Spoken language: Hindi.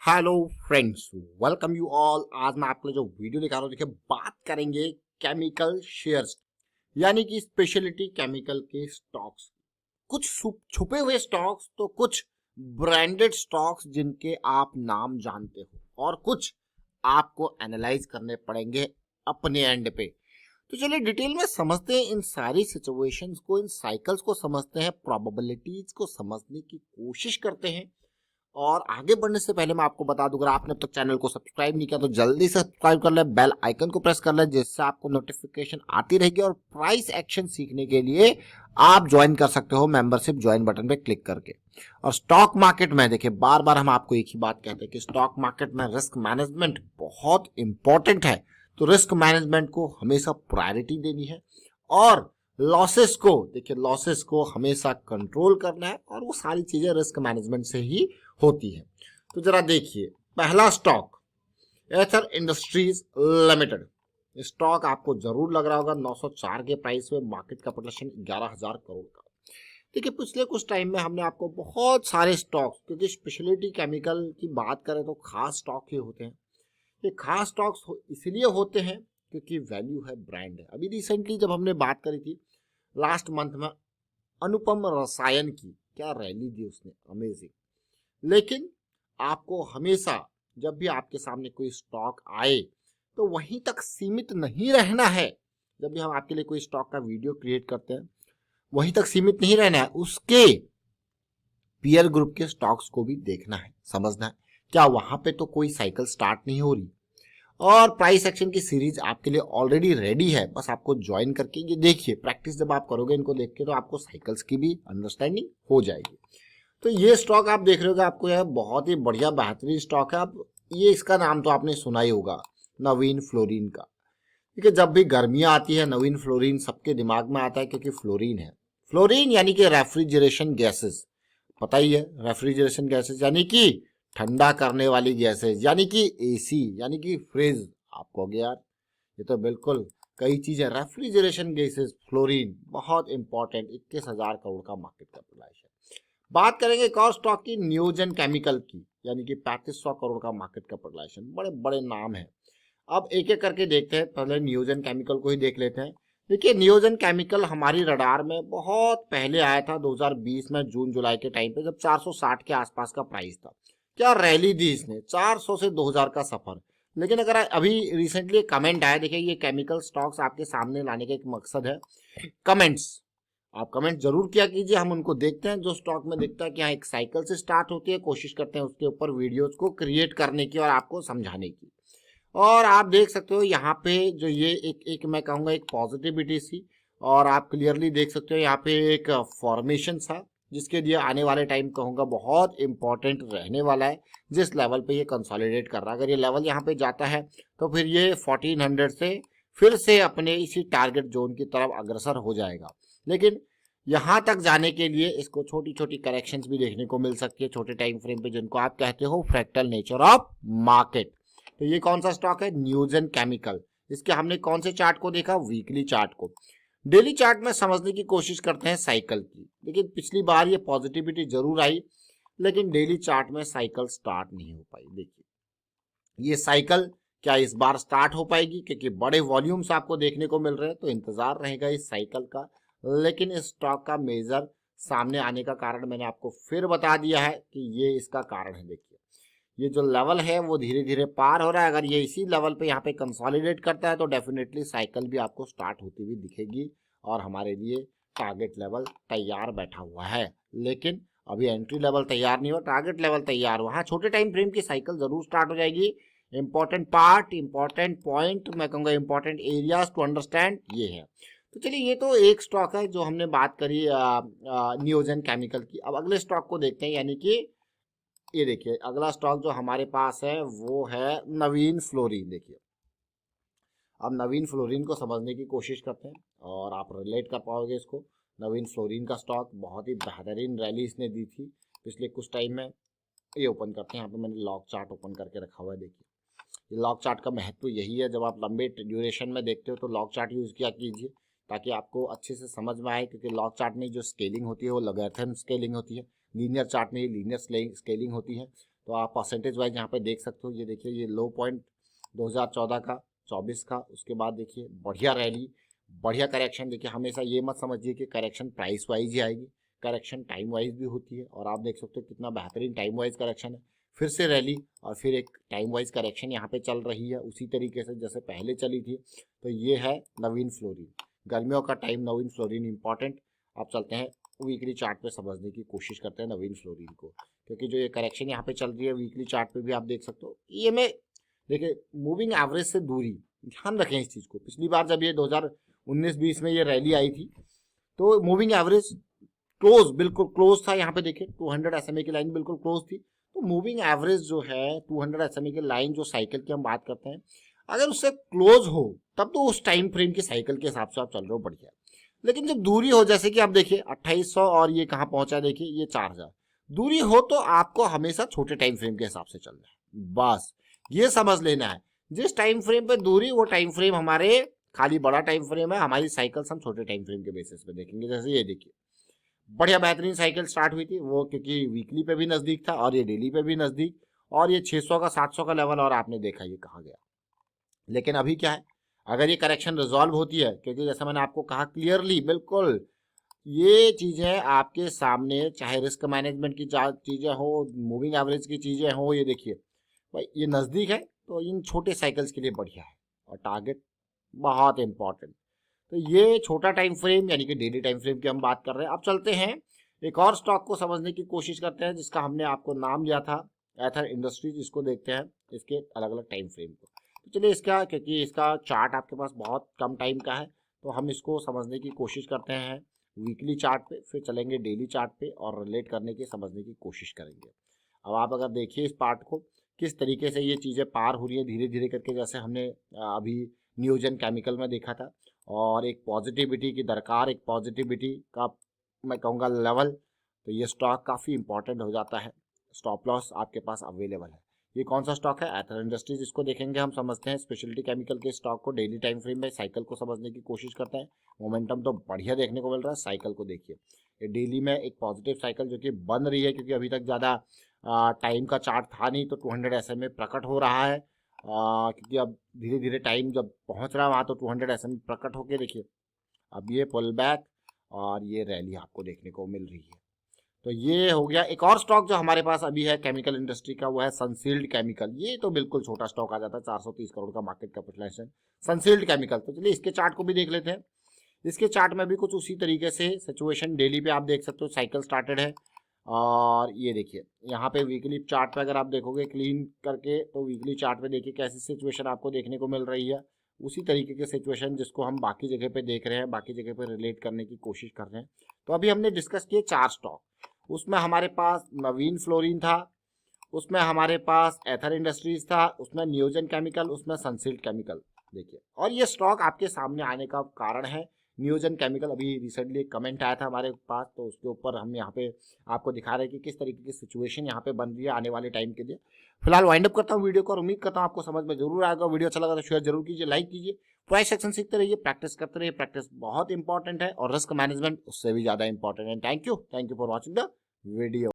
Hello friends, welcome you all. आज मैं आपको जो वीडियो दिखा रहा हूँ, देखिए बात करेंगे केमिकल शेयर्स यानी कि स्पेशलिटी केमिकल के स्टॉक्स। कुछ छुपे हुए स्टॉक्स तो कुछ ब्रांडेड स्टॉक्स जिनके आप नाम जानते हो और कुछ आपको एनालाइज करने पड़ेंगे अपने एंड पे। तो चलिए डिटेल में समझते हैं इन सारी सिचुएशंस को, इन साइकिल्स को समझते हैं, प्रोबेबिलिटीज को समझने की कोशिश करते हैं। और आगे बढ़ने से पहले मैं आपको बता दूं, अगर आपने अब तक चैनल को सब्सक्राइब नहीं किया तो जल्दी से सब्सक्राइब कर ले, बेल आइकन को प्रेस कर ले, जिससे आपको नोटिफिकेशन आती रहेगी। और प्राइस एक्शन सीखने के लिए आप ज्वाइन कर सकते हो मेंबरशिप ज्वाइन बटन पे क्लिक करके। और स्टॉक मार्केट में देखिए बार बार हम आपको एक ही बात कहते हैं कि स्टॉक मार्केट में रिस्क मैनेजमेंट बहुत इंपॉर्टेंट है। तो रिस्क मैनेजमेंट को हमेशा प्रायोरिटी देनी है और लॉसेस को देखिए, लॉसेस को हमेशा कंट्रोल करना है और वो सारी चीजें रिस्क मैनेजमेंट से ही होती है। तो जरा देखिए, पहला स्टॉक एथर इंडस्ट्रीज लिमिटेड। स्टॉक आपको जरूर लग रहा होगा 904 के प्राइस में, मार्केट कैपिटलाइजेशन 11,000 करोड़ का। देखिए पिछले कुछ टाइम में हमने आपको बहुत सारे स्टॉक्स, क्योंकि स्पेशलिटी केमिकल की बात करें तो खास स्टॉक ही होते हैं। ये खास स्टॉक्स इसलिए होते हैं क्योंकि वैल्यू है, ब्रांड है। अभी रिसेंटली जब हमने बात करी थी लास्ट मंथ में, अनुपम रसायन की क्या रैली दी उसने, अमेजिंग। लेकिन आपको हमेशा जब भी आपके सामने कोई स्टॉक आए तो वहीं तक सीमित नहीं रहना है। जब भी हम आपके लिए कोई स्टॉक का वीडियो क्रिएट करते हैं वहीं तक सीमित नहीं रहना है, उसके पीयर ग्रुप के स्टॉक्स को भी देखना है, समझना है क्या वहां पे तो कोई साइकिल स्टार्ट नहीं हो रही। और प्राइस एक्शन की सीरीज आपके लिए ऑलरेडी रेडी है, बस आपको ज्वाइन करके ये देखिए। प्रैक्टिस जब आप करोगे इनको देख के तो आपको साइकिल्स की भी अंडरस्टैंडिंग हो जाएगी। तो ये स्टॉक आप देख रहे हो, आपको यह बहुत ही बढ़िया बेहतरीन स्टॉक है। आप ये इसका नाम तो आपने सुना ही होगा, नवीन फ्लोरीन का। क्योंकि जब भी गर्मियां आती है नवीन फ्लोरीन सबके दिमाग में आता है, क्योंकि फ्लोरीन है। फ्लोरीन यानी कि रेफ्रिजरेशन गैसेस, पता ही है। रेफ्रिजरेशन गैसेस यानी कि ठंडा करने वाली गैसेस, यानी कि एसी, यानी कि फ्रिज। आपको हो गया यार, ये तो बिल्कुल कई चीजें। रेफ्रिजरेशन गैसेस, फ्लोरीन बहुत इंपॉर्टेंट, 21,000 करोड़ का मार्केट कैपिटलाइजेशन। बात करेंगे एक और स्टॉक की, नियोजन केमिकल की, यानी कि 3500 करोड़ का मार्केट कैपिटलाइजेशन। बड़े बड़े नाम है। अब एक एक करके देखते हैं, पहले नियोजन केमिकल को ही देख लेते हैं। देखिए नियोजन केमिकल हमारी रडार में बहुत पहले आया था 2020 में, जून जुलाई के टाइम पे, जब 460 के आसपास का प्राइस था। क्या रैली दी इसने, 400 से 2000 का सफर। लेकिन अगर अभी रिसेंटली कमेंट आया, देखिए ये केमिकल स्टॉक्स आपके सामने लाने का एक मकसद है कमेंट्स। आप कमेंट जरूर किया कीजिए, हम उनको देखते हैं। जो स्टॉक में दिखता है कि हाँ एक साइकिल से स्टार्ट होती है, कोशिश करते हैं उसके ऊपर वीडियोस को क्रिएट करने की और आपको समझाने की। और आप देख सकते हो यहाँ पे जो ये एक मैं कहूँगा एक पॉजिटिविटी सी, और आप क्लियरली देख सकते हो यहाँ पे एक फॉर्मेशन सा, जिसके लिए आने वाले टाइम कहूँगा बहुत इंपॉर्टेंट रहने वाला है। जिस लेवल पे ये कंसोलिडेट कर रहा है, अगर ये लेवल यहाँ पे जाता है तो फिर ये 1400 से फिर से अपने इसी टारगेट जोन की तरफ अग्रसर हो जाएगा। लेकिन यहाँ तक जाने के लिए इसको छोटी छोटी करेक्शंस भी देखने को मिल सकती है छोटे टाइम फ्रेम पे, जिनको आप कहते हो फ्रैक्टल नेचर ऑफ मार्केट। तो ये कौन सा स्टॉक है, न्यूजन केमिकल। इसके हमने कौन से चार्ट को देखा, वीकली चार्ट को। डेली चार्ट में समझने की कोशिश करते हैं साइकिल की। लेकिन पिछली बार ये पॉजिटिविटी जरूर आई, लेकिन डेली चार्ट में साइकिल स्टार्ट नहीं हो पाई। देखिए ये साइकिल क्या इस बार स्टार्ट हो पाएगी, क्योंकि बड़े वॉल्यूम्स आपको देखने को मिल रहे हैं, तो इंतजार रहेगा इस साइकिल का। लेकिन इस स्टॉक का मेजर सामने आने का कारण मैंने आपको फिर बता दिया है कि ये इसका कारण है। देखिए ये जो लेवल है वो धीरे धीरे पार हो रहा है। अगर ये इसी लेवल पे यहाँ पे कंसोलिडेट करता है तो डेफिनेटली साइकिल भी आपको स्टार्ट होती हुई दिखेगी और हमारे लिए टारगेट लेवल तैयार बैठा हुआ है। लेकिन अभी एंट्री लेवल तैयार नहीं हुआ, टारगेट लेवल तैयार हुआ। हाँ छोटे टाइम फ्रेम की साइकिल जरूर स्टार्ट हो जाएगी। इंपॉर्टेंट पार्ट, इंपॉर्टेंट पॉइंट, मैं कहूँगा इंपॉर्टेंट एरियाज टू अंडरस्टैंड ये है। तो चलिए ये तो एक स्टॉक है जो हमने बात करी नियोजन केमिकल की। अब अगले स्टॉक को देखते हैं, यानी कि ये देखिए अगला स्टॉक जो हमारे पास है वो है नवीन फ्लोरीन। देखिए अब नवीन फ्लोरीन को समझने की कोशिश करते हैं और आप रिलेट कर पाओगे इसको। नवीन फ्लोरीन का स्टॉक बहुत ही बेहतरीन रैली इसने दी थी पिछले कुछ टाइम में। ये ओपन करते हैं, यहाँ पे मैंने लॉक चार्ट ओपन करके रखा हुआ है। देखिए ये लॉक चार्ट का महत्व यही है, जब आप लंबे ड्यूरेशन में देखते हो तो लॉक चार्ट यूज़ किया कीजिए ताकि आपको अच्छे से समझ में आए। क्योंकि लॉक चार्ट में जो स्केलिंग होती है वो लॉगरिथम स्केलिंग होती है, लीनियर चार्ट में लीनियर स्केलिंग होती है। तो आप परसेंटेज वाइज यहाँ पे देख सकते हो। ये देखिए ये लो पॉइंट 2014 का, 24 का, उसके बाद देखिए बढ़िया रैली, बढ़िया करेक्शन। देखिए हमेशा ये मत समझिए कि करेक्शन प्राइस वाइज ही आएगी, करेक्शन टाइम वाइज भी होती है, और आप देख सकते हो कितना बेहतरीन टाइम वाइज करेक्शन है। फिर से रैली और फिर एक टाइम वाइज करेक्शन यहाँ पे चल रही है उसी तरीके से जैसे पहले चली थी। तो ये है नवीन फ्लोरिन, गर्मियों का टाइम नवीन फ्लोरिन इंपॉर्टेंट। आप चलते हैं वीकली चार्ट पे समझने की कोशिश करते हैं नवीन फ्लोरिन को, क्योंकि जो ये करेक्शन यहाँ पे चल रही है वीकली चार्ट पे भी आप देख सकते हो। ये में देखिए मूविंग एवरेज से दूरी, ध्यान रखें इस चीज़ को। पिछली बार जब ये 2019-20 में ये रैली आई थी तो मूविंग एवरेज क्लोज, बिल्कुल क्लोज था। यहाँ पे देखिए 200 SMA की लाइन बिल्कुल क्लोज थी। तो मूविंग एवरेज जो है 200 SMA की लाइन जो साइकिल की हम बात करते हैं, अगर उससे क्लोज हो तब तो उस टाइम फ्रेम की साइकिल के हिसाब से आप चल रहे हो बढ़िया। लेकिन जब दूरी हो, जैसे कि आप देखिए 2800 और ये कहाँ पहुंचा, देखिए ये 4000 दूरी हो, तो आपको हमेशा छोटे टाइम फ्रेम के हिसाब से चलना है। बस ये समझ लेना है, जिस टाइम फ्रेम पे दूरी वो टाइम फ्रेम हमारे खाली बड़ा टाइम फ्रेम है, हमारी साइकिल्स हम छोटे टाइम फ्रेम के बेसिस पे देखेंगे। जैसे ये देखिए बढ़िया बेहतरीन साइकिल स्टार्ट हुई थी वो, क्योंकि वीकली पे भी नजदीक था और ये डेली पे भी नजदीक, और ये 600 का 700 का लेवल, और आपने देखा ये कहाँ गया। लेकिन अभी क्या है, अगर ये करेक्शन रिजॉल्व होती है, क्योंकि जैसा मैंने आपको कहा क्लियरली बिल्कुल ये चीजें आपके सामने, चाहे रिस्क मैनेजमेंट की चीजें हो, मूविंग एवरेज की चीजें हो, ये देखिए भाई ये नजदीक है तो इन छोटे साइकिल्स के लिए बढ़िया है, और टारगेट बहुत इंपॉर्टेंट। तो ये छोटा टाइम फ्रेम यानी कि डेली टाइम फ्रेम की हम बात कर रहे हैं। अब चलते हैं एक और स्टॉक को समझने की कोशिश करते हैं जिसका हमने आपको नाम दिया था एथर इंडस्ट्रीज। इसको देखते हैं इसके अलग अलग टाइम फ्रेम को। तो चलिए इसका, क्योंकि इसका चार्ट आपके पास बहुत कम टाइम का है, तो हम इसको समझने की कोशिश करते हैं वीकली चार्ट पे, फिर चलेंगे डेली चार्ट पे और रिलेट करने की समझने की कोशिश करेंगे। अब आप अगर देखिए इस पार्ट को किस तरीके से ये चीज़ें पार हो रही है धीरे धीरे करके, जैसे हमने अभी नियोजन केमिकल में देखा था, और एक पॉजिटिविटी की दरकार, एक पॉजिटिविटी का मैं कहूँगा लेवल, तो ये स्टॉक काफ़ी इंपॉर्टेंट हो जाता है। स्टॉप लॉस आपके पास अवेलेबल है। ये कौन सा स्टॉक है, एथर इंडस्ट्रीज। इसको देखेंगे हम, समझते हैं स्पेशलिटी केमिकल के स्टॉक को डेली टाइम फ्रेम में, साइकिल को समझने की कोशिश करते हैं। मोमेंटम तो बढ़िया देखने को मिल रहा है, साइकिल को देखिए ये डेली में एक पॉजिटिव साइकिल जो कि बन रही है, क्योंकि अभी तक ज़्यादा टाइम का चार्ट था नहीं, तो 200 SMA प्रकट हो रहा है, क्योंकि अब धीरे धीरे टाइम जब पहुंच रहा है वहाँ, तो 200 SMA प्रकट होके देखिए अब ये पुल बैक और ये रैली आपको देखने को मिल रही है। तो ये हो गया। एक और स्टॉक जो हमारे पास अभी है केमिकल इंडस्ट्री का, वो है सनसील्ड केमिकल। ये तो बिल्कुल छोटा स्टॉक आ जाता है, 430 करोड़ का मार्केट कैपिटलाइजेशन, सनसील्ड केमिकल। तो चलिए इसके चार्ट को भी देख लेते हैं। इसके चार्ट में भी कुछ उसी तरीके से सिचुएशन डेली पे आप देख सकते हो, साइकिल स्टार्टेड है, और ये देखिए यहाँ पे वीकली चार्ट पे अगर आप देखोगे क्लीन करके, तो वीकली चार्ट पे देखिए कैसी सिचुएशन आपको देखने को मिल रही है, उसी तरीके की सिचुएशन जिसको हम बाकी जगह पे देख रहे हैं, बाकी जगह पे रिलेट करने की कोशिश कर रहे हैं। तो अभी हमने डिस्कस किए 4 स्टॉक, उसमें हमारे पास नवीन फ्लोरिन था, उसमें हमारे पास एथर इंडस्ट्रीज था, उसमें नियोजन केमिकल, उसमें सनसिल्क केमिकल। देखिए, और ये स्टॉक आपके सामने आने का कारण है नियोजन केमिकल। अभी रिसेंटली एक कमेंट आया था हमारे पास, तो उसके ऊपर हम यहाँ पे आपको दिखा रहे हैं कि किस तरीके की सिचुएशन यहाँ पे बन रही है आने वाले टाइम के लिए। फिलहाल वाइंड अप करता हूँ वीडियो को, और उम्मीद करता हूँ आपको समझ में जरूर आएगा। वीडियो अच्छा लगा तो शेयर जरूर कीजिए, लाइक कीजिए। प्राइस सेक्शन सीखते रहिए, प्रैक्टिस करते रहिए, प्रैक्टिस बहुत इंपॉर्टेंट है, और रिस्क मैनेजमेंट उससे भी ज़्यादा इंपॉर्टेंट है। Thank you for watching the video.